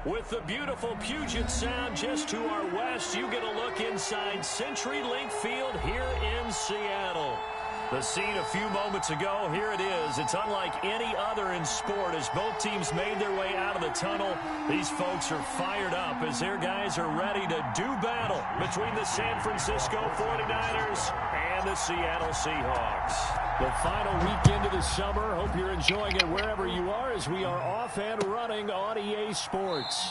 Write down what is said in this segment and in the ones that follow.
With the beautiful Puget Sound just to our west, you get a look inside CenturyLink Field here in Seattle. The scene a few moments ago, here it is. It's unlike any other in sport as both teams made their way out of the tunnel. These folks are fired up as their guys are ready to do battle between the San Francisco 49ers and the Seattle Seahawks. The final weekend of the summer. Hope you're enjoying it wherever you are as we are off and running on EA Sports.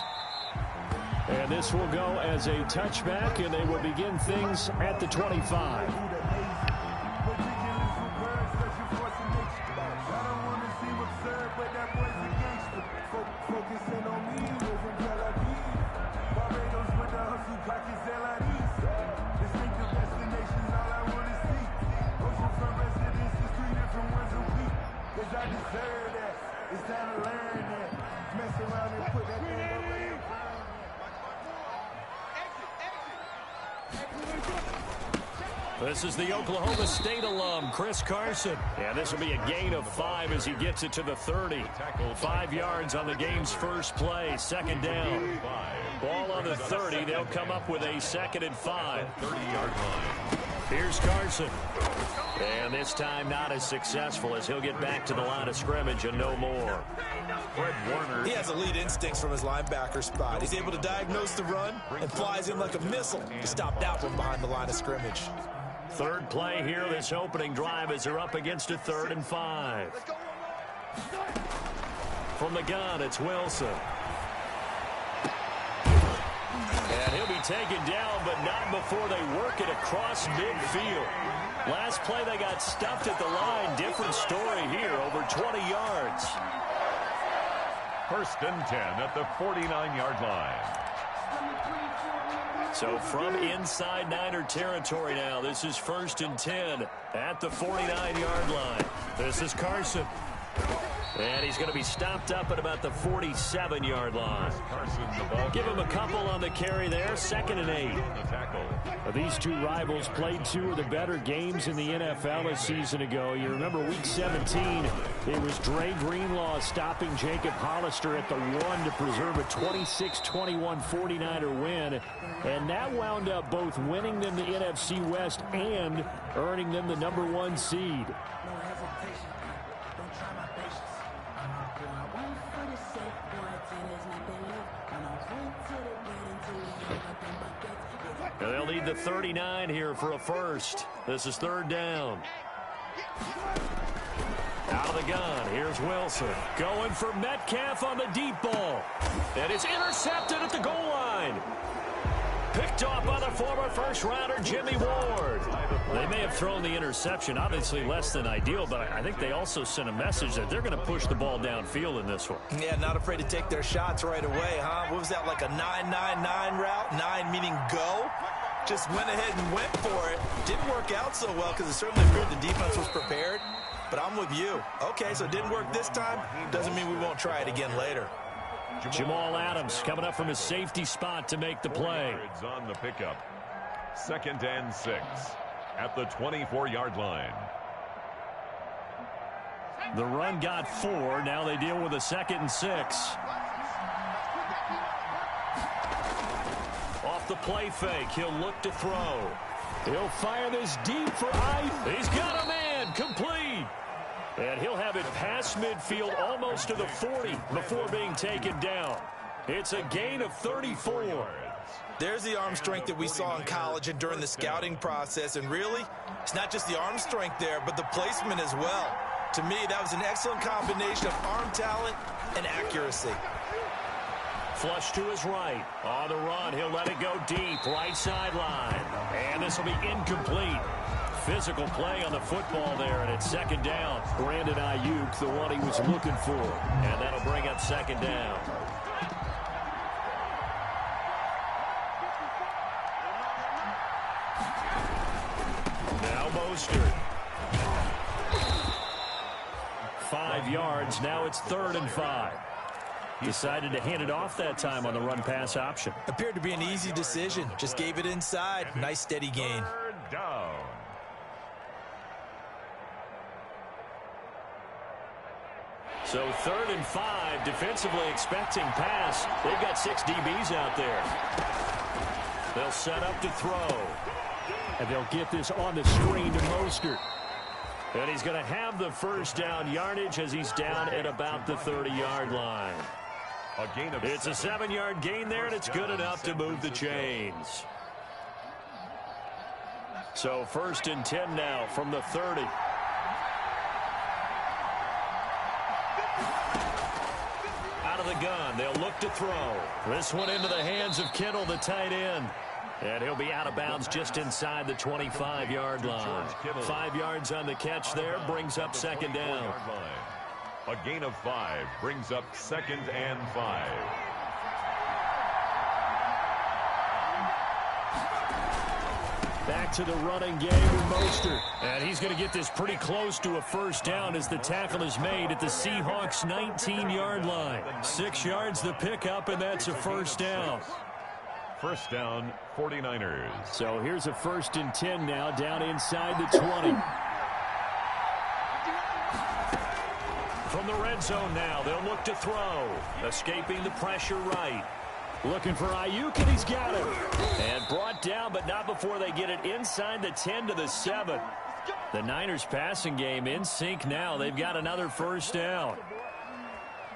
And this will go as a touchback, and they will begin things at the 25. This is the Oklahoma State alum, Chris Carson. And this will be a gain of 5 as he gets it to the 30. 5 yards on the game's first play, second down. Ball on the 30. They'll come up with a 2nd and 5. 30-yard line. Here's Carson. And this time not as successful as he'll get back to the line of scrimmage and no more. Fred Warner. He has elite instincts from his linebacker spot. He's able to diagnose the run and flies in like a missile to stop that one behind the line of scrimmage. Third play here, this opening drive as they're up against a 3rd and 5. From the gun, it's Wilson. And he'll be taken down, but not before they work it across midfield. Last play, they got stuffed at the line. Different story here, over 20 yards. 1st and 10 at the 49-yard line. So from inside Niner territory now, this is 1st and 10 at the 49-yard line. This is Carson. And he's going to be stopped up at about the 47-yard line. Give him a couple on the carry there. 2nd and 8. These two rivals played 2 of the better games in the NFL a season ago. You remember week 17, it was Dre Greenlaw stopping Jacob Hollister at the 1 to preserve a 26-21 49er win. And that wound up both winning them the NFC West and earning them the #1 seed. They'll need the 39 here for a first. This is 3rd down. Out of the gun, here's Wilson. Going for Metcalf on the deep ball. And it's intercepted at the goal line. Picked off by the former first-rounder Jimmy Ward. They may have thrown the interception, obviously less than ideal, but I think they also sent a message that they're going to push the ball downfield in this one. Yeah, not afraid to take their shots right away, huh? What was that, like a 9-9-9 route? 9 meaning go? Just went ahead and went for it. Didn't work out so well because it certainly appeared the defense was prepared. But I'm with you. Okay, so it didn't work this time. Doesn't mean we won't try it again later. Jamal Adams coming up from his safety spot to make the play. On the pickup. 2nd and 6 at the 24-yard line. The run got 4. Now they deal with a 2nd and 6. Off the play fake, he'll look to throw. He'll fire this deep for Ike. He's got a man, complete. And he'll have it past midfield almost to the 40 before being taken down. It's a gain of 34. There's the arm strength that we saw in college and during the scouting process. And really, it's not just the arm strength there, but the placement as well. To me, that was an excellent combination of arm talent and accuracy. Flush to his right. On the run, he'll let it go deep. Right sideline. And this will be incomplete. Physical play on the football there, and it's 2nd down. Brandon Ayuk, the one he was looking for. And that'll bring up 2nd down. Now Mostert. 5 yards. Now it's 3rd and 5. Decided to hand it off that time on the run-pass option. Appeared to be an easy decision. Just gave it inside. Nice steady gain. 3rd down. So 3rd and 5, defensively expecting pass. They've got 6 DBs out there. They'll set up to throw. And they'll get this on the screen to Mostert. And he's going to have the first down yardage as he's down at about the 30-yard line. It's a 7-yard gain there, and it's good enough to move the chains. So 1st and 10 now from the 30. Out of the gun, they'll look to throw. This one into the hands of Kittle, the tight end. And he'll be out of bounds just inside the 25-yard line. 5 yards on the catch there, brings up 2nd down. A gain of 5 brings up 2nd and 5. Back to the running game with Mostert. And he's going to get this pretty close to a first down as the tackle is made at the Seahawks' 19-yard line. 6 yards the pickup, and that's a first down. First down, 49ers. So here's a 1st and 10 now, down inside the 20. From the red zone now, they'll look to throw. Escaping the pressure right. Looking for Ayuk, and he's got him. And brought down, but not before they get it inside the 10 to the 7. The Niners passing game in sync now. They've got another first down.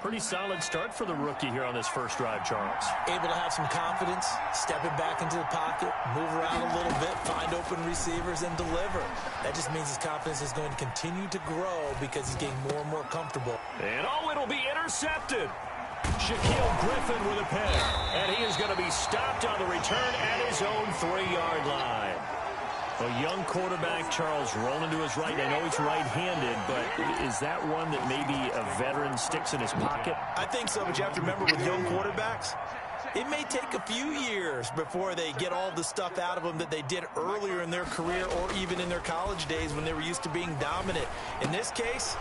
Pretty solid start for the rookie here on this first drive, Charles. Able to have some confidence, stepping back into the pocket, move around a little bit, find open receivers, and deliver. That just means his confidence is going to continue to grow because he's getting more and more comfortable. And it'll be intercepted. Shaquille Griffin with a pick. And he is going to be stopped on the return at his own 3-yard line. A young quarterback, Charles, rolling to his right. I know he's right-handed, but is that one that maybe a veteran sticks in his pocket? I think so, but you have to remember with young quarterbacks, it may take a few years before they get all the stuff out of them that they did earlier in their career or even in their college days when they were used to being dominant. In this case,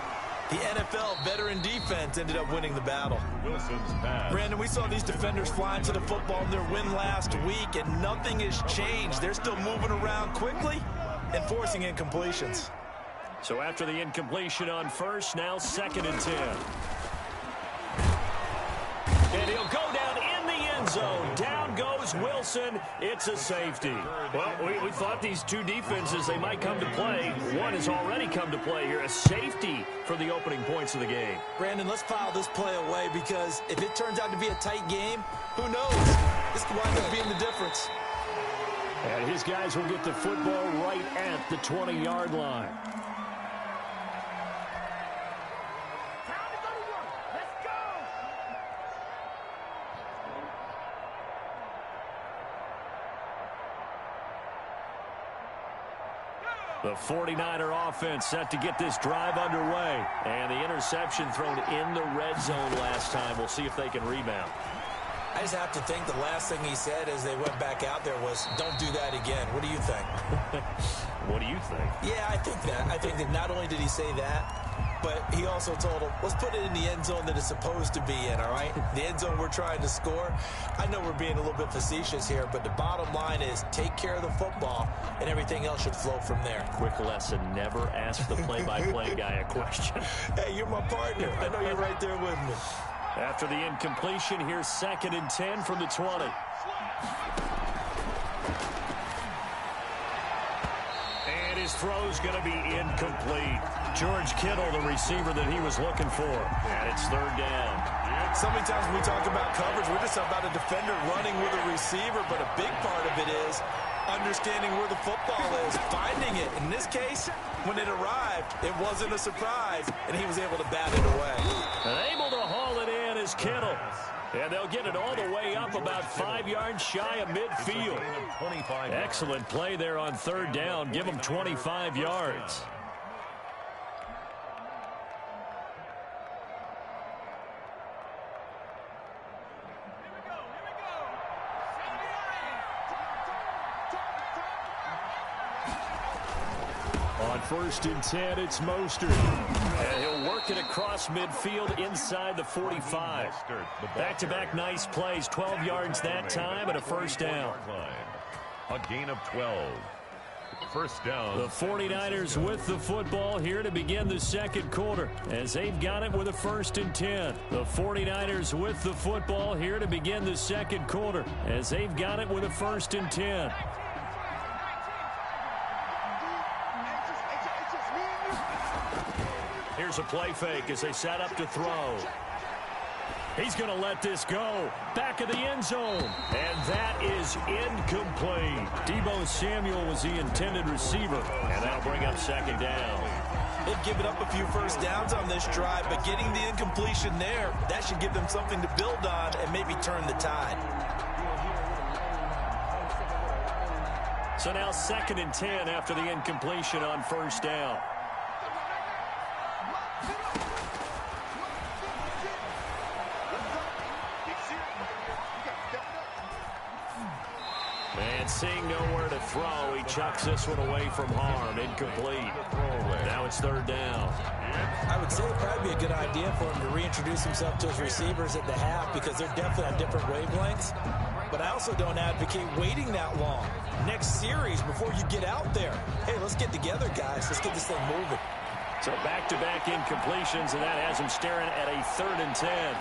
the NFL veteran defense ended up winning the battle. Wilson's pass. Brandon, we saw these defenders flying to the football in their win last week, and nothing has changed. They're still moving around quickly and forcing incompletions. So after the incompletion on first, now 2nd and 10. And he'll go down in the end zone. Down goes Wilson. It's a safety. Well, we thought these two defenses, they might come to play. One has already come to play here. A safety for the opening points of the game. Brandon, let's file this play away because if it turns out to be a tight game, who knows? This could wind up being the difference. And his guys will get the football right at the 20-yard line. The 49er offense set to get this drive underway. And the interception thrown in the red zone last time. We'll see if they can rebound. I just have to think the last thing he said as they went back out there was, don't do that again. What do you think? What do you think? Yeah, I think that. I think that not only did he say that, but he also told him, let's put it in the end zone that it's supposed to be in, all right? The end zone we're trying to score. I know we're being a little bit facetious here, but the bottom line is take care of the football, and everything else should flow from there. Quick lesson, never ask the play-by-play guy a question. Hey, you're my partner. I know you're right there with me. After the incompletion, here's 2nd and 10 from the 20. And his throw's going to be incomplete. George Kittle, the receiver that he was looking for. And it's 3rd down. So many times when we talk about coverage, we're just about a defender running with a receiver, but a big part of it is understanding where the football is, finding it. In this case, when it arrived, it wasn't a surprise, and he was able to bat it away. And able to haul it in is Kittle. And they'll get it all the way up about 5 yards shy of midfield. Excellent play there on 3rd down. Give them 25 yards. On 1st and 10, it's Mostert. And he'll work it across midfield inside the 45. Back-to-back nice plays, 12 yards that time and a first down. A gain of 12. First down. The 49ers with the football here to begin the second quarter as they've got it with a 1st and 10. The 49ers with the football here to begin the second quarter as they've got it with a 1st and 10. Here's a play fake as they set up to throw. He's going to let this go. Back of the end zone. And that is incomplete. Deebo Samuel was the intended receiver. And that'll bring up second down. They've given up a few first downs on this drive, but getting the incompletion there, that should give them something to build on and maybe turn the tide. So now 2nd and 10 after the incompletion on first down. And seeing nowhere to throw, he chucks this one away from harm. Incomplete. Now it's 3rd down. I would say it would probably be a good idea for him to reintroduce himself to his receivers at the half because they're definitely on different wavelengths. But I also don't advocate waiting that long. Next series before you get out there. Hey, let's get together, guys. Let's get this thing moving. So back-to-back incompletions, and that has him staring at a 3rd and 10.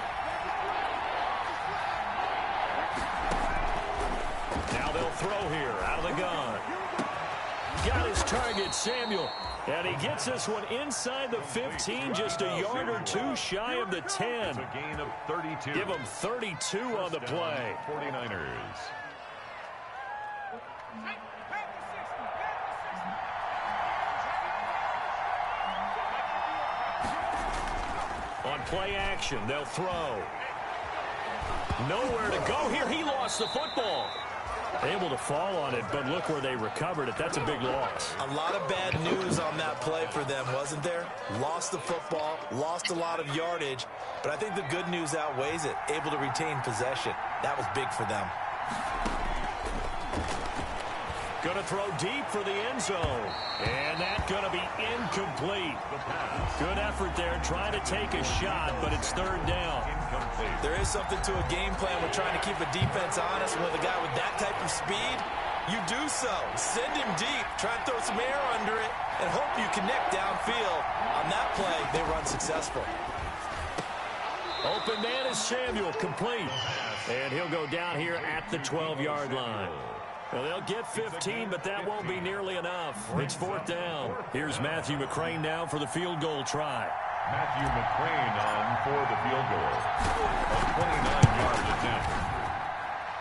Now they'll throw here out of the gun. Got his target, Samuel. And he gets this one inside the 15, just a yard or two shy of the 10. It's a gain of 32. Give him 32 on the play. 49ers. On play action, they'll throw. Nowhere to go here. He lost the football. Able to fall on it, but look where they recovered it. That's a big loss. A lot of bad news on that play for them, wasn't there? Lost the football, lost a lot of yardage, but I think the good news outweighs it. Able to retain possession. That was big for them. Going to throw deep for the end zone. And that's going to be incomplete. Good effort there trying to take a shot, but it's 3rd down. There is something to a game plan with trying to keep a defense honest. With a guy with that type of speed, you do so. Send him deep. Try and throw some air under it and hope you connect downfield. On that play, they run successful. Open man is Samuel, complete. And he'll go down here at the 12-yard line. Well, they'll get 15, but that won't be nearly enough. It's 4th down. Here's Matthew McCrane now for the field goal try. Matthew McCrane on for the field goal. A 29-yard attempt.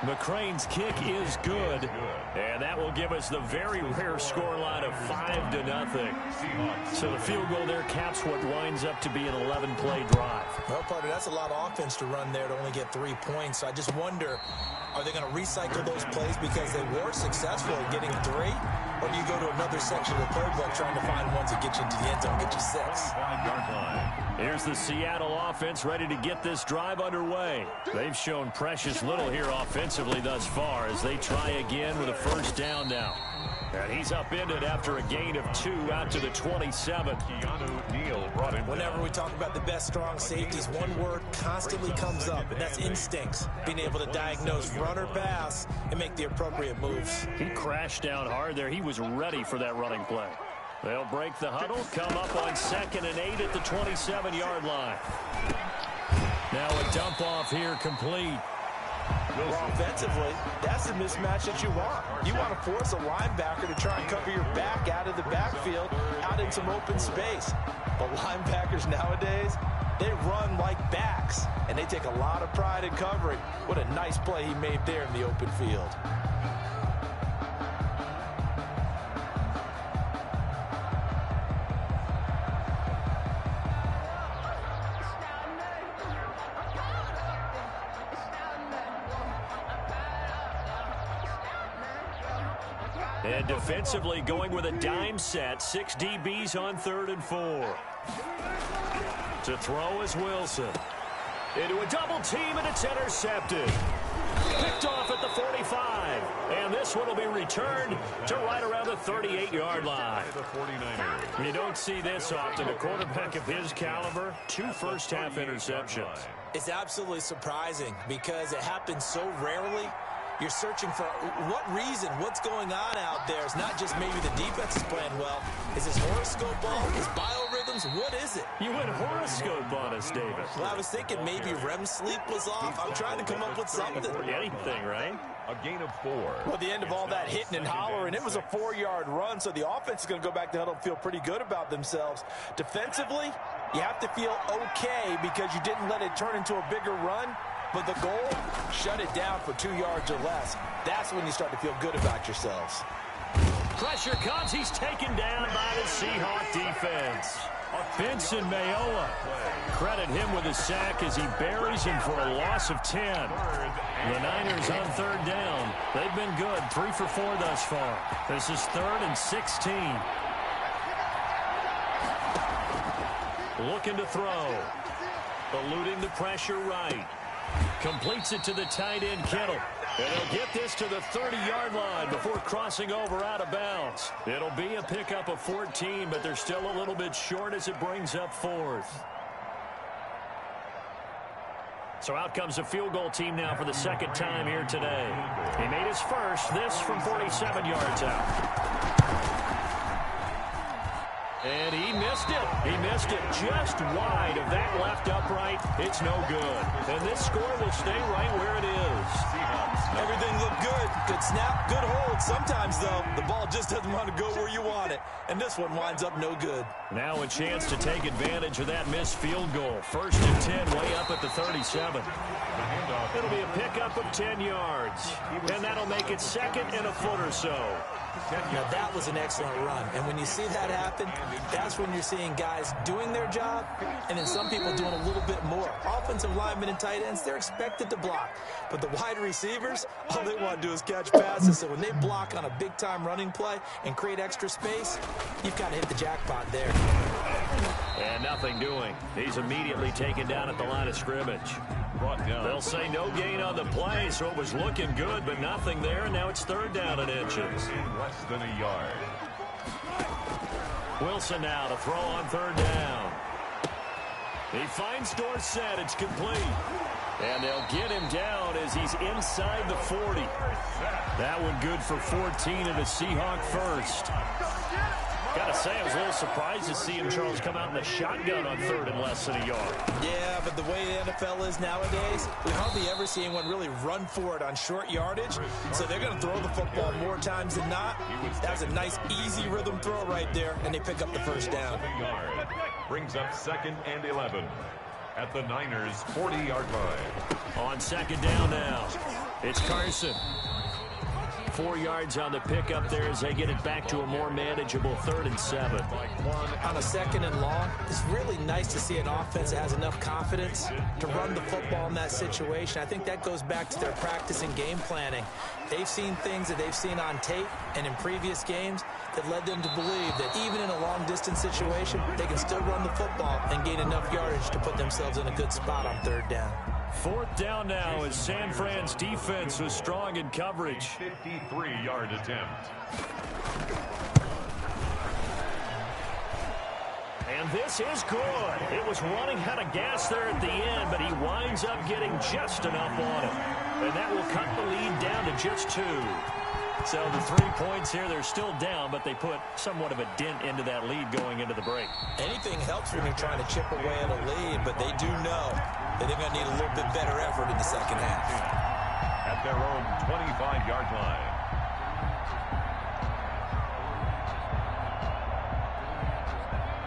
McCrane's kick is good, and that will give us the very rare scoreline of 5-0. So the field goal there caps what winds up to be an 11-play drive. Well, partner, that's a lot of offense to run there to only get 3 points. So I just wonder, are they going to recycle those plays because they were successful in getting 3? Or do you go to another section of the playbook trying to find ones that get you into the end zone, get you 6? 5-yard line. Here's the Seattle offense ready to get this drive underway. They've shown precious little here offensively thus far as they try again with a 1st down now. And he's upended after a gain of 2 out to the 27. Keanu Neal brought him Whenever down. we talk about the best strong safeties, one word constantly comes up, and that's instincts. Being able to diagnose run or pass and make the appropriate moves. He crashed down hard there. He was ready for that running play. They'll break the huddle, come up on 2nd and 8 at the 27-yard line. Now a dump off here complete. Well, offensively, that's the mismatch that you want. You want to force a linebacker to try and cover your back out of the backfield, out in some open space. But linebackers nowadays, they run like backs, and they take a lot of pride in covering. What a nice play he made there in the open field. And defensively going with a dime set. 6 DBs on 3rd and 4. To throw is Wilson. Into a double team, and it's intercepted. Picked off at the 45. And this one will be returned to right around the 38-yard line. The 49ers. You don't see this often. A quarterback of his caliber, 2 first-half interceptions. It's absolutely surprising because it happens so rarely. You're searching for what reason, what's going on out there. It's not just maybe the defense is playing well. Is this horoscope ball? Is biorhythms? What is it? You went horoscope on us, David. Well, I was thinking maybe REM sleep was off. I'm trying to come up with something. Anything, right? A gain of 4. Well, the end of all that hitting and hollering, it was a 4-yard run, so the offense is going to go back to huddle and feel pretty good about themselves. Defensively, you have to feel okay because you didn't let it turn into a bigger run. But the goal, shut it down for 2 yards or less. That's when you start to feel good about yourselves. Pressure comes. He's taken down by the Seahawk defense. Benson Mayowa. Credit him with a sack as he buries him for a loss of 10. The Niners on 3rd down. They've been good. 3 for 4 thus far. This is 3rd and 16. Looking to throw. Eluding the pressure right. Completes it to the tight end, Kittle. And he'll get this to the 30-yard line before crossing over out of bounds. It'll be a pickup of 14, but they're still a little bit short as it brings up 4th. So out comes the field goal team now for the 2nd time here today. He made his first, this from 47 yards out. And he missed it. He missed it just wide of that left upright. It's no good. And this score will stay right where it is. Everything looked good. Good snap, good hold. Sometimes, though, the ball just doesn't want to go where you want it. And this one winds up no good. Now a chance to take advantage of that missed field goal. 1st and 10, way up at the 37. It'll be a pickup of 10 yards. And that'll make it 2nd and a foot or so. Now, that was an excellent run. And when you see that happen, that's when you're seeing guys doing their job and then some people doing a little bit more. Offensive linemen and tight ends, they're expected to block. But the wide receivers, all they want to do is catch passes. So when they block on a big-time running play and create extra space, you've got to hit the jackpot there. And nothing doing. He's immediately taken down at the line of scrimmage. They'll say no gain on the play, so it was looking good, but nothing there, and now it's 3rd down and inches. Less than a yard. Wilson now to throw on 3rd down. He finds Dorsett. It's complete. And they'll get him down as he's inside the 40. That one good for 14 and a Seahawk first. Got to say, I was a little surprised to see him, Charles, come out in the shotgun on 3rd and less than a yard. Yeah, but the way the NFL is nowadays, we hardly ever see anyone really run for it on short yardage. So they're going to throw the football more times than not. That was a nice, easy rhythm throw right there, and they pick up the 1st down. Brings up 2nd and 11 at the Niners' 40-yard line. On 2nd down now, it's Carson. 4 yards on the pickup there as they get it back to a more manageable 3rd and 7. On a 2nd and long, it's really nice to see an offense that has enough confidence to run the football in that situation. I think that goes back to their practice and game planning. They've seen things that they've seen on tape and in previous games that led them to believe that even in a long-distance situation, they can still run the football and gain enough yardage to put themselves in a good spot on 3rd down. 4th down now as San Fran's defense was strong in coverage. 53-yard attempt. And this is good. It was running out of gas there at the end, but he winds up getting just enough on it. And that will cut the lead down to just 2. So the 3 points here, they're still down, but they put somewhat of a dent into that lead going into the break. Anything helps when you're trying to chip away at a lead, but they do know that they're going to need a little bit better effort in the 2nd half. At their own 25-yard line.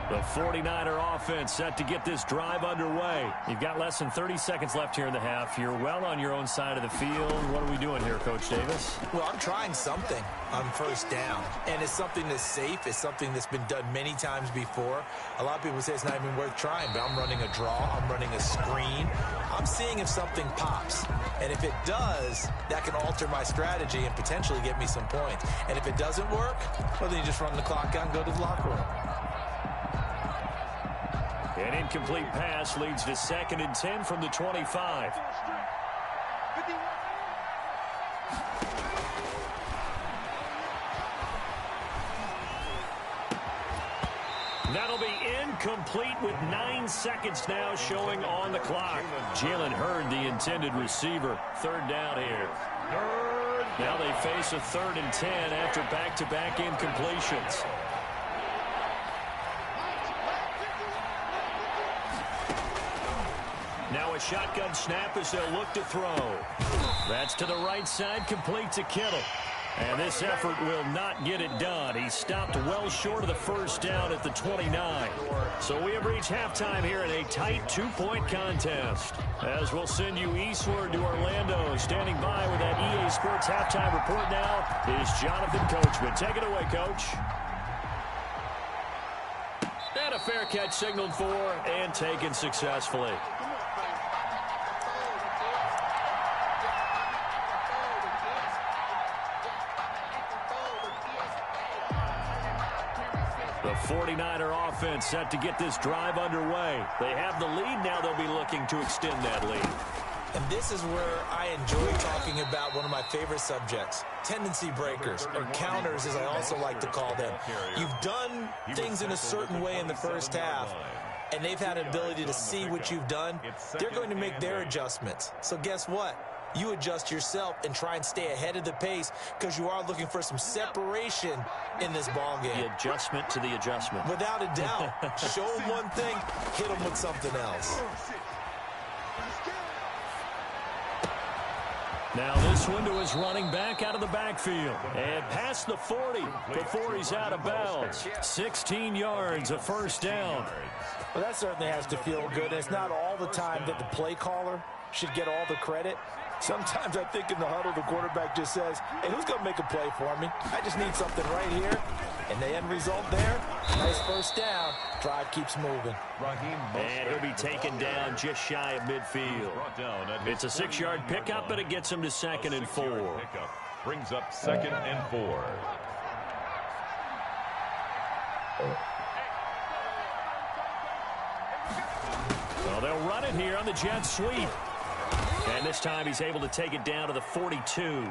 The 49er offense set to get this drive underway. You've got less than 30 seconds left here in the half. You're well on your own side of the field. What are we doing here, Coach Davis? Well, I'm trying something on 1st down, and it's something that's safe. It's something that's been done many times before. A lot of people say it's not even worth trying, but I'm running a draw. I'm running a screen. I'm seeing if something pops, and if it does, that can alter my strategy and potentially get me some points. And if it doesn't work, well, then you just run the clock out and go to the locker room. An incomplete pass leads to 2nd and 10 from the 25. That'll be incomplete with 9 seconds now showing on the clock. Jalen Hurd, the intended receiver. 3rd down here. Now they face a 3rd and 10 after back-to-back incompletions. Now a shotgun snap as they'll look to throw. That's to the right side, complete to Kittle. And this effort will not get it done. He stopped well short of the first down at the 29. So we have reached halftime here in a tight 2-point contest. As we'll send you eastward to Orlando. Standing by with that EA Sports halftime report now is Jonathan Coachman. Take it away, Coach. And a fair catch signaled for and taken successfully. The 49er offense set to get this drive underway. They have the lead. Now they'll be looking to extend that lead. And this is where I enjoy talking about one of my favorite subjects, tendency breakers, or counters as I also like to call them. You've done things in a certain way in the first half, and they've had an ability to see what you've done. They're going to make their adjustments. So guess what? You adjust yourself and try and stay ahead of the pace because you are looking for some separation in this ball game. The adjustment to the adjustment. Without a doubt. Show them one thing, hit them with something else. Now this one to his running back out of the backfield. And past the 40 before he's out of bounds. 16 yards, a first down. Well, that certainly has to feel good. And it's not all the time that the play caller should get all the credit. Sometimes I think in the huddle, the quarterback just says, hey, who's going to make a play for me? I just need something right here. And the end result there, nice first down. Drive keeps moving. And he'll be taken down just shy of midfield. It's a 6-yard pickup, but it gets him to 2nd and 4. Brings up 2nd and 4. Well, they'll run it here on the jet sweep. And this time he's able to take it down to the 42.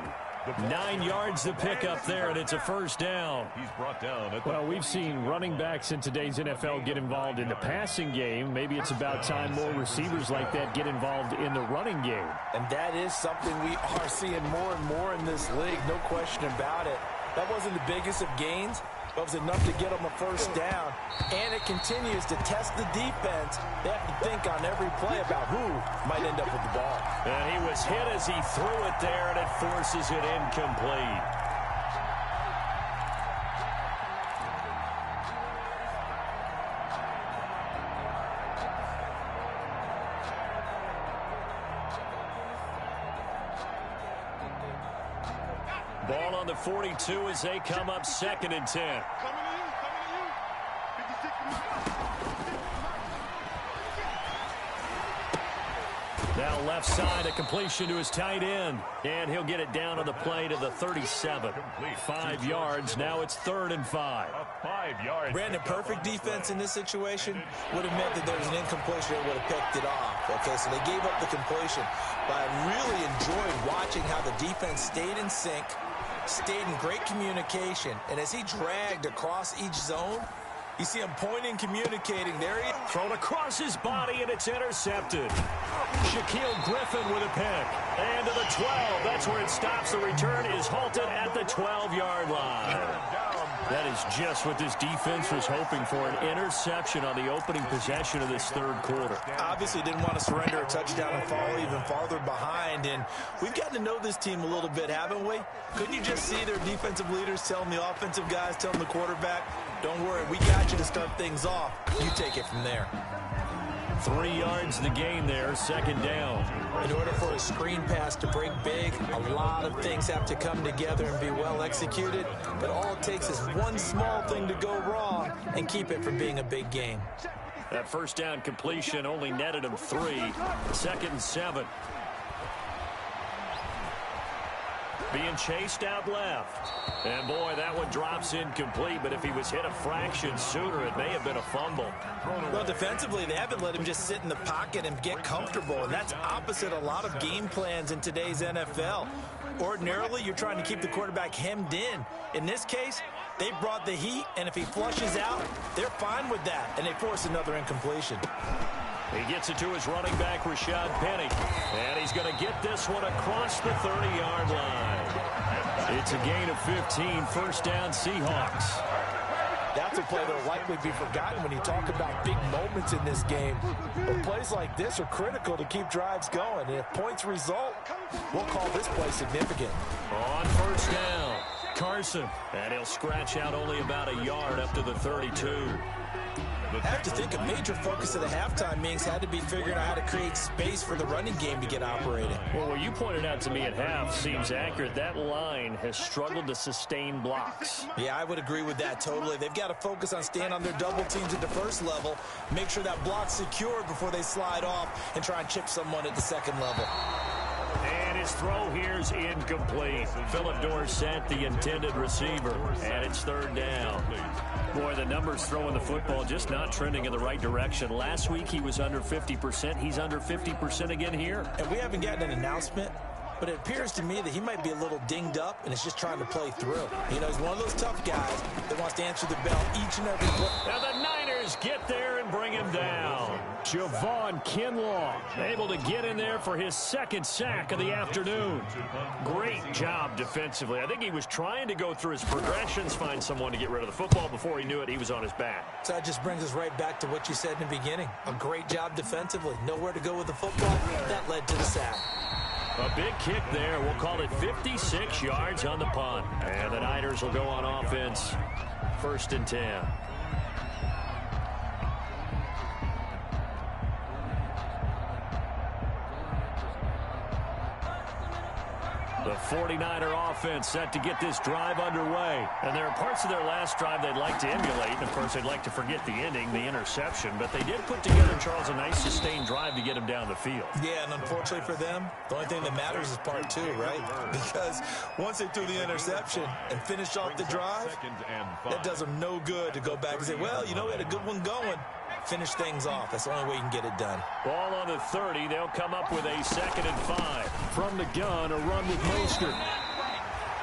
9 yards to pick up there, and it's a first down. He's brought down. Well, we've seen running backs in today's NFL get involved in the passing game. Maybe it's about time more receivers like that get involved in the running game. And that is something we are seeing more and more in this league, no question about it. That wasn't the biggest of gains, but it was enough to get them a first down. And it continues to test the defense. They have to think on every play about who might end up with the ball. And he was hit as he threw it there, and it forces it incomplete. Ball on the 42 as they come up 2nd and 10. Now left side, a completion to his tight end. And he'll get it down on the play to the 37. 5 yards. Now it's 3rd and 5. 5 yards. Brandon, perfect defense in this situation would have meant that there was an incompletion that would have picked it off. Okay, so they gave up the completion. But I really enjoyed watching how the defense stayed in sync, stayed in great communication. And as he dragged across each zone, you see him pointing, communicating. There he is. Thrown across his body, and it's intercepted. Shaquille Griffin with a pick. And to the 12. That's where it stops. The return is halted at the 12-yard line. That is just what this defense was hoping for, an interception on the opening possession of this third quarter. Obviously didn't want to surrender a touchdown and fall even farther behind. And we've gotten to know this team a little bit, haven't we? Couldn't you just see their defensive leaders telling the offensive guys, telling the quarterback, don't worry, we got you to start things off. You take it from there. 3 yards the gain there, 2nd down. In order for a screen pass to break big, a lot of things have to come together and be well executed. But all it takes is one small thing to go wrong and keep it from being a big game. That first down completion only netted him 3. 2nd and 7. Being chased out left. And boy, that one drops incomplete, but if he was hit a fraction sooner, it may have been a fumble. Well, defensively, they haven't let him just sit in the pocket and get comfortable, and that's opposite a lot of game plans in today's NFL. Ordinarily, you're trying to keep the quarterback hemmed in. In this case, they brought the heat, and if he flushes out, they're fine with that, and they force another incompletion. He gets it to his running back, Rashad Penny. And he's going to get this one across the 30-yard line. It's a gain of 15, first down Seahawks. That's a play that will likely be forgotten when you talk about big moments in this game. But plays like this are critical to keep drives going. And if points result, we'll call this play significant. On first down, Carson. And he'll scratch out only about a yard up to the 32. I have to think a major focus of the halftime meetings had to be figuring out how to create space for the running game to get operating. Well, what you pointed out to me at half seems accurate. That line has struggled to sustain blocks. Yeah, I would agree with that totally. They've got to focus on staying on their double teams at the first level, make sure that block's secured before they slide off and try and chip someone at the second level. And his throw here's incomplete. Philip Dorsett, the intended receiver, and it's third down. Boy, the numbers throwing the football just not trending in the right direction. Last week he was under 50%. He's under 50% again here. And we haven't gotten an announcement, but it appears to me that he might be a little dinged up and is just trying to play through. You know, he's one of those tough guys that wants to answer the bell each and every play. Now the Niners get there and bring him down. Javon Kinlaw able to get in there for his second sack of the afternoon. Great job defensively. I think he was trying to go through his progressions, find someone to get rid of the football. Before he knew it, he was on his back. So that just brings us right back to what you said in the beginning. A great job defensively. Nowhere to go with the football. That led to the sack. A big kick there. We'll call it 56 yards on the punt. And the Niners will go on offense. First and 10. The 49er offense set to get this drive underway. And there are parts of their last drive they'd like to emulate. And, of course, they'd like to forget the ending, the interception. But they did put together, Charles, a nice sustained drive to get him down the field. Yeah, and unfortunately for them, the only thing that matters is part two, right? Because once they threw the interception and finished off the drive, that does them no good to go back and say, well, you know, we had a good one going. Finish things off. That's the only way you can get it done. Ball on the 30. They'll come up with a 2nd and 5. From the gun, a run with Mostert.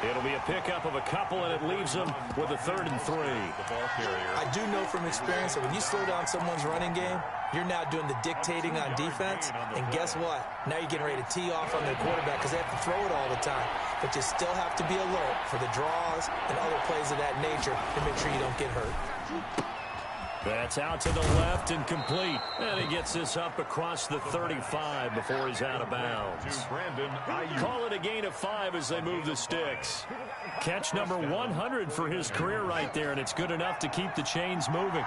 It'll be a pickup of a couple, and it leaves them with a 3rd and 3. I do know from experience that when you slow down someone's running game, you're now doing the dictating on defense. And guess what? Now you're getting ready to tee off on their quarterback because they have to throw it all the time. But you still have to be alert for the draws and other plays of that nature to make sure you don't get hurt. That's out to the left and complete. And he gets this up across the 35 before he's out of bounds. Call it a gain of 5 as they move the sticks. Catch number 100 for his career right there, and it's good enough to keep the chains moving.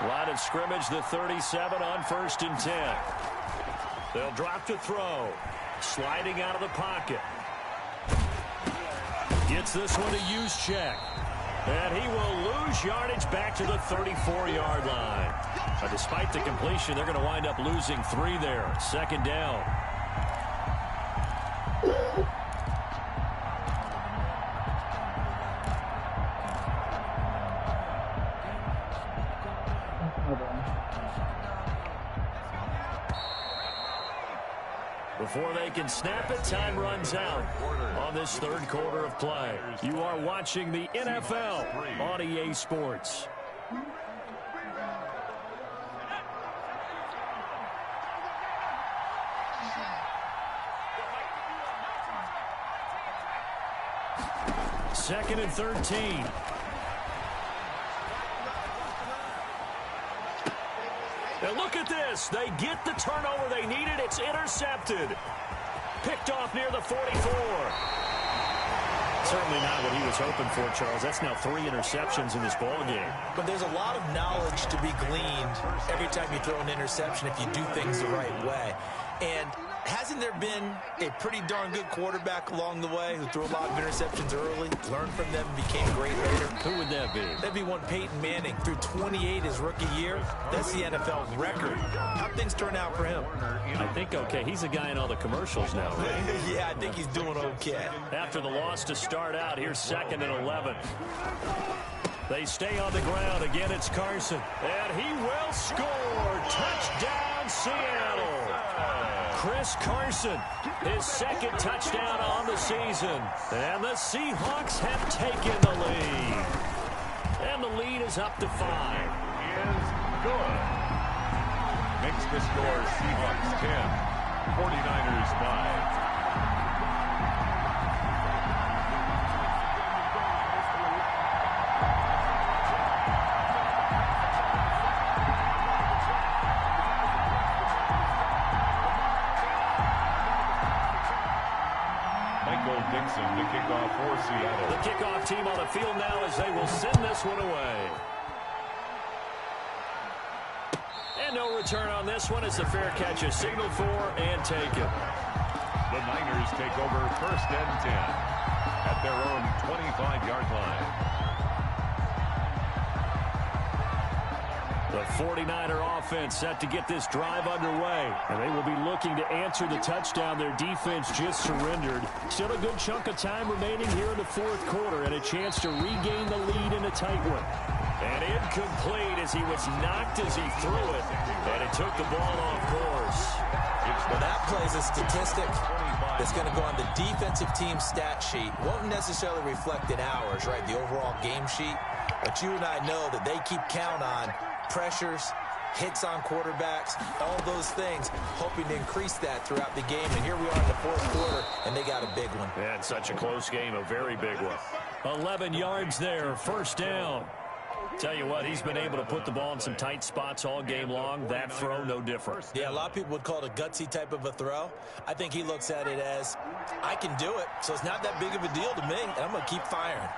Line of scrimmage, the 37 on 1st and 10. They'll drop to throw. Sliding out of the pocket. Gets this one to Juszczyk. And he will lose yardage back to the 34-yard line. Despite the completion, they're going to wind up losing 3 there. 2nd down. Before they can snap it, time runs out on this 3rd quarter of play. You are watching the NFL on EA Sports. Second and 13. And look at this. They get the turnover they needed. It's intercepted. Picked off near the 44. Certainly not what he was hoping for, Charles. That's now 3 interceptions in this ball game. But there's a lot of knowledge to be gleaned every time you throw an interception if you do things the right way. And hasn't there been a pretty darn good quarterback along the way who threw a lot of interceptions early, learned from them, and became great later? Who would that be? That'd be one Peyton Manning. Threw 28 his rookie year. That's the NFL record. How'd things turn out for him? I think okay. He's a guy in all the commercials now, right? Yeah, I think he's doing okay. After the loss to start out, here's 2nd and 11. They stay on the ground. Again, it's Carson. And he will score. Touchdown, Seattle. Chris Carson, his 2nd touchdown on the season. And the Seahawks have taken the lead. And the lead is up to 5. Is good. Makes the score Seahawks 10, 49ers 5. Dixon to kick off for Seattle. The kickoff team on the field now as they will send this one away. And no return on this one as the fair catch is signaled for and taken. The Niners take over 1st and 10 at their own 25-yard line. The 49er offense set to get this drive underway. And they will be looking to answer the touchdown their defense just surrendered. Still a good chunk of time remaining here in the 4th quarter and a chance to regain the lead in a tight one. And incomplete as he was knocked as he threw it. And it took the ball off course. Well, that plays a statistic that's going to go on the defensive team stat sheet. Won't necessarily reflect in ours, right, the overall game sheet. But you and I know that they keep count on pressures, hits on quarterbacks, all those things, hoping to increase that throughout the game. And here we are in the 4th quarter, and they got a big one. And such a close game, a very big one. 11 yards there, 1st down. Tell you what, he's been able to put the ball in some tight spots all game long. That throw, no different. Yeah, a lot of people would call it a gutsy type of a throw. I think he looks at it as, I can do it, so it's not that big of a deal to me, and I'm going to keep firing.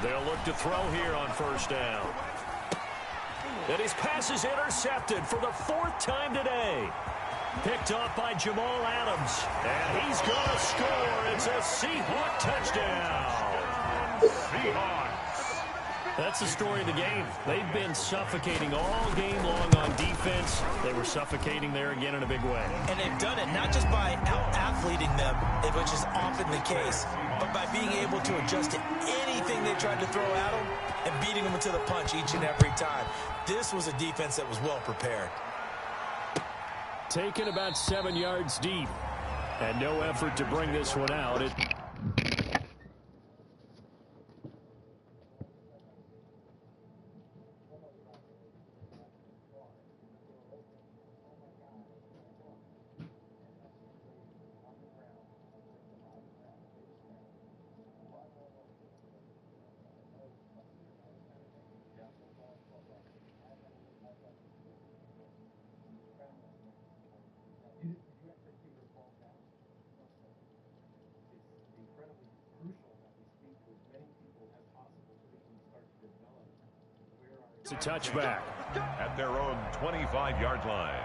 They'll look to throw here on 1st down. And his pass is intercepted for the 4th time today. Picked off by Jamal Adams. And he's going to score. It's a Seahawk touchdown. Seahawks. That's the story of the game. They've been suffocating all game long on defense. They were suffocating there again in a big way. And they've done it not just by out-athleting them, which is often the case, but by being able to adjust to anything they tried to throw at them and beating them into the punch each and every time. This was a defense that was well prepared. Taken about 7 yards deep. And no effort to bring this one out. It's a touchback. At their own 25-yard line.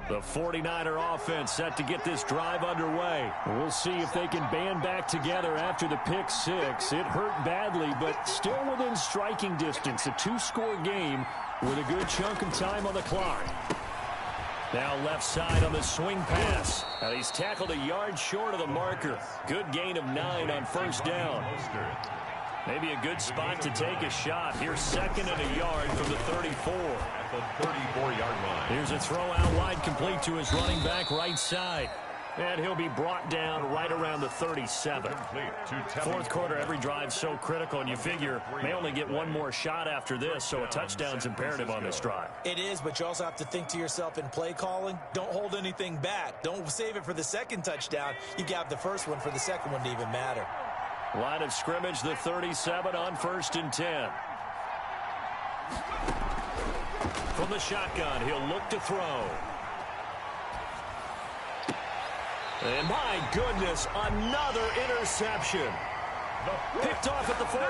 The 49er offense set to get this drive underway. We'll see if they can band back together after the pick six. It hurt badly, but still within striking distance. A two-score game with a good chunk of time on the clock. Now left side on the swing pass. And he's tackled a yard short of the marker. Good gain of 9 on first down. Maybe a good spot to take a shot. Here's second and a yard from the 34. At the 34-yard line. Here's a throw out wide, complete to his running back right side. And he'll be brought down right around the 37. Fourth quarter, every drive so critical, and you figure may only get one more shot after this, so a touchdown's imperative on this drive. It is, but you also have to think to yourself in play calling, don't hold anything back. Don't save it for the second touchdown. You got the first one for the second one to even matter. Line of scrimmage, the 37 on 1st and 10. From the shotgun, he'll look to throw. And my goodness, another interception. Picked off at the 48.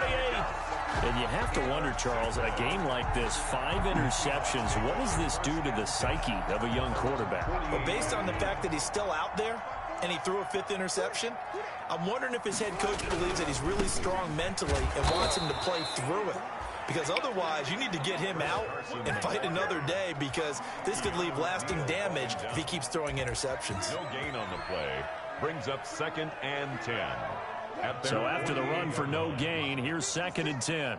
And you have to wonder, Charles, in a game like this, 5 interceptions, what does this do to the psyche of a young quarterback? Well, based on the fact that he's still out there and he threw a 5th interception, I'm wondering if his head coach believes that he's really strong mentally and wants him to play through it. Because otherwise, you need to get him out and fight another day, because this could leave lasting damage if he keeps throwing interceptions. No gain on the play. Brings up 2nd and 10. So after the run for no gain, here's 2nd and 10.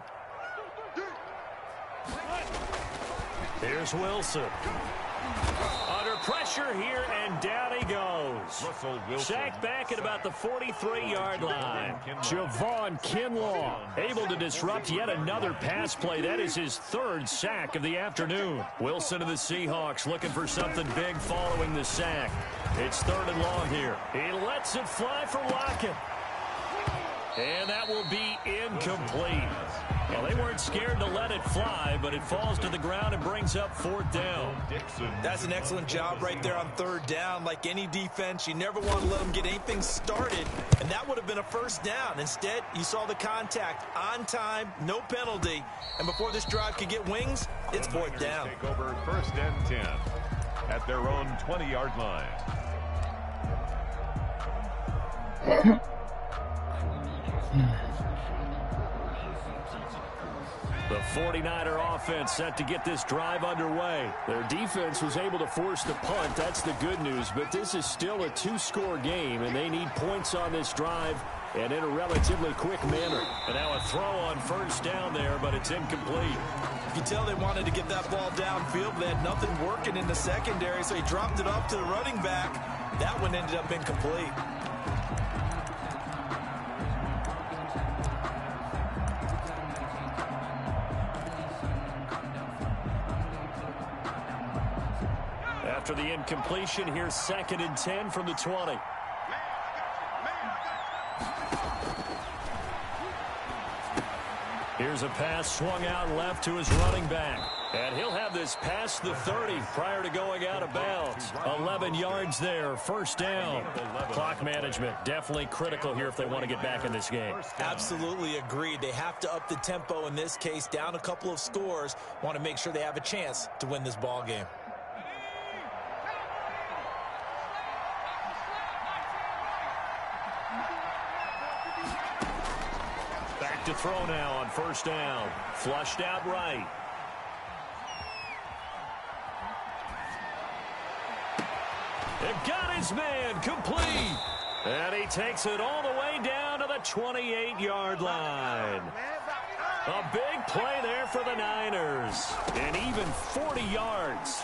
Here's Wilson. Under pressure here, and down he goes. Sacked back at about the 43-yard line. Javon Kinlaw able to disrupt yet another pass play. That is his 3rd sack of the afternoon. Wilson of the Seahawks looking for something big following the sack. It's 3rd and long here. He lets it fly for Lockett. And that will be incomplete. Well, they weren't scared to let it fly, but it falls to the ground and brings up 4th down. That's an excellent job right there on 3rd down. Like any defense, you never want to let them get anything started, and that would have been a 1st down. Instead, you saw the contact on time, no penalty, and before this drive could get wings, it's 4th down. Take over 1st and 10 at their own 20-yard line. The 49er offense set to get this drive underway. Their defense was able to force the punt. That's the good news. But this is still a two-score game, and they need points on this drive and in a relatively quick manner. And now a throw on 1st down there, but it's incomplete. You can tell they wanted to get that ball downfield. They had nothing working in the secondary, so he dropped it off to the running back. That one ended up incomplete. After the incompletion, here's 2nd and 10 from the 20. Here's a pass swung out left to his running back. And he'll have this past the 30 prior to going out of bounds. 11 yards there, 1st down. Clock management definitely critical here if they want to get back in this game. Absolutely agreed. They have to up the tempo in this case, down a couple of scores. Want to make sure they have a chance to win this ball game. Back to throw now on 1st down. Flushed out right. It got his man complete. And he takes it all the way down to the 28-yard line. A big play there for the Niners. And even 40 yards.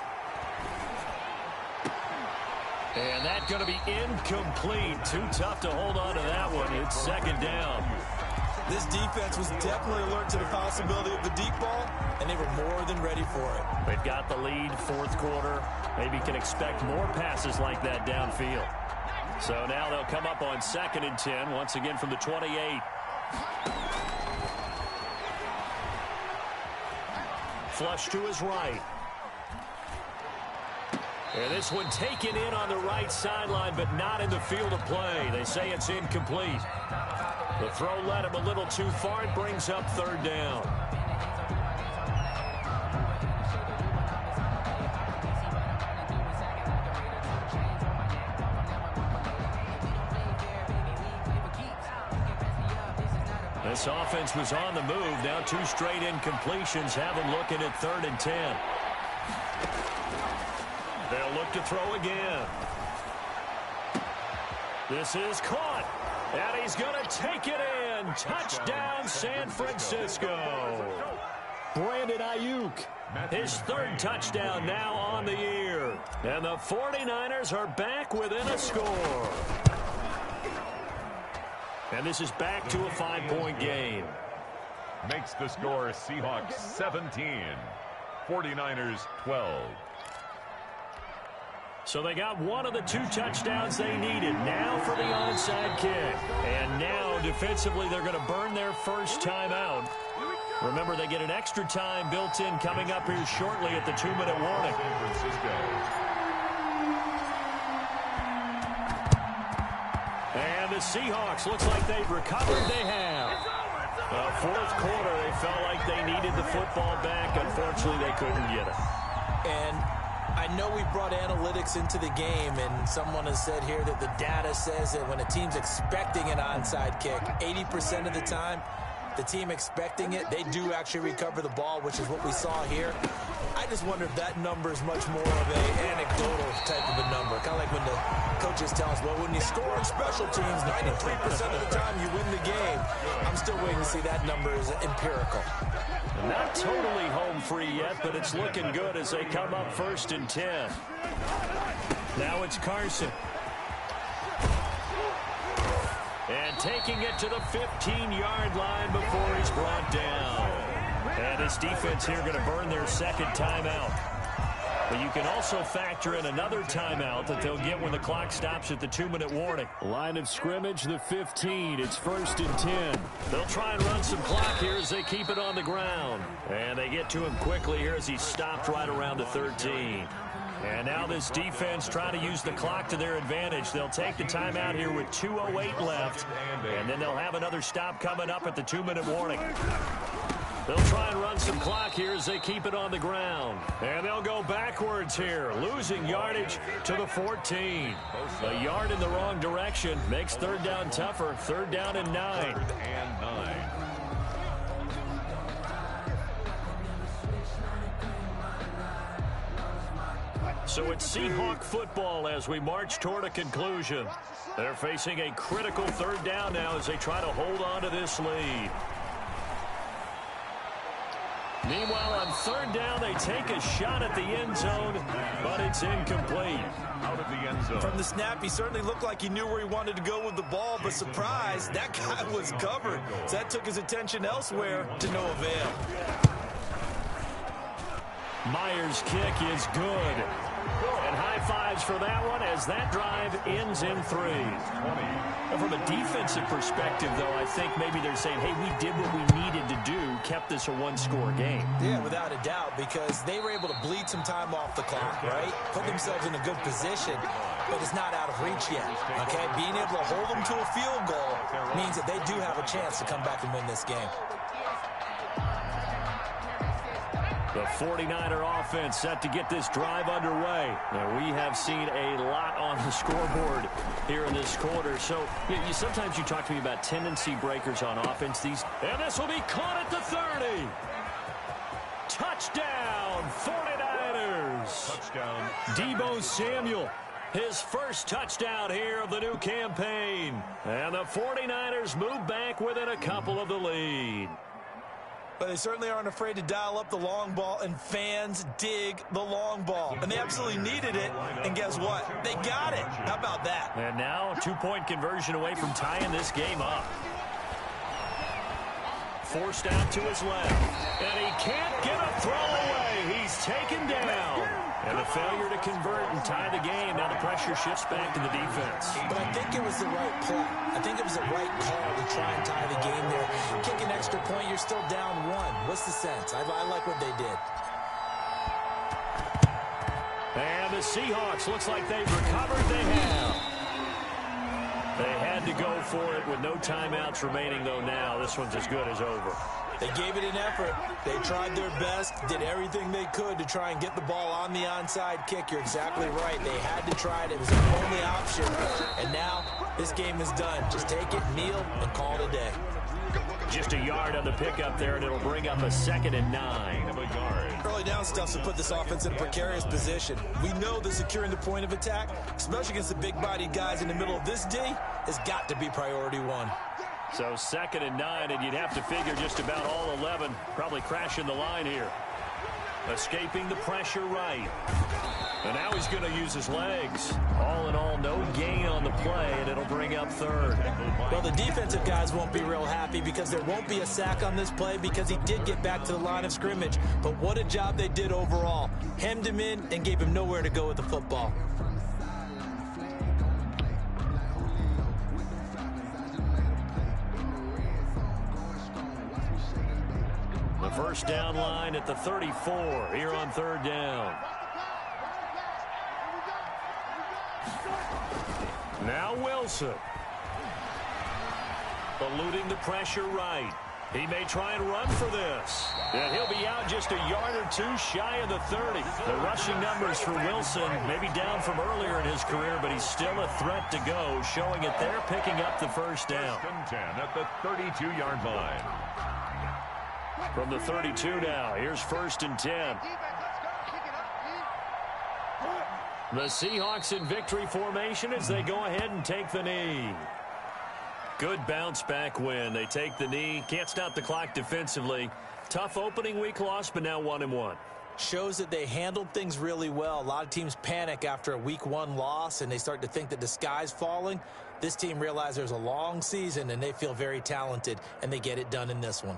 And that's going to be incomplete. Too tough to hold on to that one. It's 2nd down. This defense was definitely alert to the possibility of the deep ball, and they were more than ready for it. They've got the lead, 4th quarter. Maybe can expect more passes like that downfield. So now they'll come up on 2nd and 10, once again from the 28. Flush to his right. And this one taken in on the right sideline, but not in the field of play. They say it's incomplete. The throw led him a little too far. It brings up 3rd down. This offense was on the move. Now 2 straight incompletions have them looking at 3rd and 10. They'll look to throw again. This is caught. And he's going to take it in. Touchdown, San Francisco. Brandon Ayuk. His 3rd touchdown now on the year. And the 49ers are back within a score. And this is back to a 5-point game. Makes the score Seahawks 17. 49ers 12. So they got one of the 2 touchdowns they needed. Now for the onside kick. And now defensively they're going to burn their first timeout. Remember, they get an extra time built in coming up here shortly at the 2-minute warning. San Francisco. And the Seahawks, looks like they've recovered. They have. The 4th quarter, they felt like they needed the football back. Unfortunately, they couldn't get it. And I know we brought analytics into the game, and someone has said here that the data says that when a team's expecting an onside kick, 80% of the time, the team expecting it, they do actually recover the ball, which is what we saw here. I just wonder if that number is much more of an anecdotal type of a number. Kind of like when the coaches tell us, well, when you score on special teams, 93% of the time you win the game. I'm still waiting to see that number is empirical. Not totally home free yet, but it's looking good as they come up 1st and 10. Now it's Carson. And taking it to the 15-yard line before he's brought down. And his defense here going to burn their 2nd timeout. But you can also factor in another timeout that they'll get when the clock stops at the 2-minute warning. Line of scrimmage, the 15. It's 1st and 10. They'll try and run some clock here as they keep it on the ground. And they get to him quickly here as he stopped right around the 13. And now this defense trying to use the clock to their advantage. They'll take the timeout here with 2:08 left. And then they'll have another stop coming up at the 2-minute warning. They'll try and run some clock here as they keep it on the ground. And they'll go backwards here, losing yardage to the 14. A yard in the wrong direction makes 3rd down tougher. 3rd down and 9. 3rd and 9. So it's Seahawk football as we march toward a conclusion. They're facing a critical 3rd down now as they try to hold on to this lead. Meanwhile, on 3rd down, they take a shot at the end zone, but it's incomplete. Out of the end zone. From the snap, he certainly looked like he knew where he wanted to go with the ball, but surprise, that guy was covered. So that took his attention elsewhere to no avail. Myers' kick is good. And high fives for that one as that drive ends in 3. And from a defensive perspective, though, I think maybe they're saying, hey, we did what we needed to do, kept this a 1-score game. Yeah, without a doubt, because they were able to bleed some time off the clock, right? Put themselves in a good position, but it's not out of reach yet, okay? Being able to hold them to a field goal means that they do have a chance to come back and win this game. The 49er offense set to get this drive underway. Now, we have seen a lot on the scoreboard here in this quarter. So, sometimes you talk to me about tendency breakers on offense. And this will be caught at the 30. Touchdown, 49ers. Touchdown. Deebo Samuel. His first touchdown here of the new campaign. And the 49ers move back within a couple of the lead. But they certainly aren't afraid to dial up the long ball, and fans dig the long ball. And they absolutely needed it, and guess what? They got it. How about that? And now a 2-point conversion away from tying this game up. Forced out to his left. And he can't get a throw away. He's taken down. And a failure to convert and tie the game. Now the pressure shifts back to the defense. But I think it was the right play. I think it was the right call to try and tie the game there. Kick an extra point, you're still down 1. What's the sense? I like what they did. And the Seahawks, looks like they've recovered. They have. They had to go for it with no timeouts remaining, though, now. This one's as good as over. They gave it an effort. They tried their best, did everything they could to try and get the ball on the onside kick. You're exactly right. They had to try it. It was the only option. And now this game is done. Just take it, kneel, and call it a day. Just a yard on the pickup there, and it'll bring up a 2nd and 9. Of a yard. Early down stuff to put this offense in a precarious position. We know that securing the point of attack, especially against the big-bodied guys in the middle of this D, has got to be priority one. So 2nd and 9, and you'd have to figure just about all 11 probably crashing the line here. Escaping the pressure right. And now he's going to use his legs. All in all, no gain on the play, and it'll bring up 3rd. Well, the defensive guys won't be real happy because there won't be a sack on this play because he did get back to the line of scrimmage. But what a job they did overall. Hemmed him in and gave him nowhere to go with the football. The first down line at the 34 here on 3rd down. Now Wilson. Eluding the pressure right. He may try and run for this. And he'll be out just a yard or 2 shy of the 30. The rushing numbers for Wilson maybe down from earlier in his career, but he's still a threat to go, showing it there, picking up the first down. 1st and 10 at the 32-yard line. From the 32 now, here's 1st and 10. The Seahawks in victory formation as they go ahead and take the knee. Good bounce-back win. They take the knee. Can't stop the clock defensively. Tough opening week loss, but now 1-1. Shows that they handled things really well. A lot of teams panic after a week 1 loss, and they start to think that the sky's falling. This team realizes there's a long season, and they feel very talented, and they get it done in this one.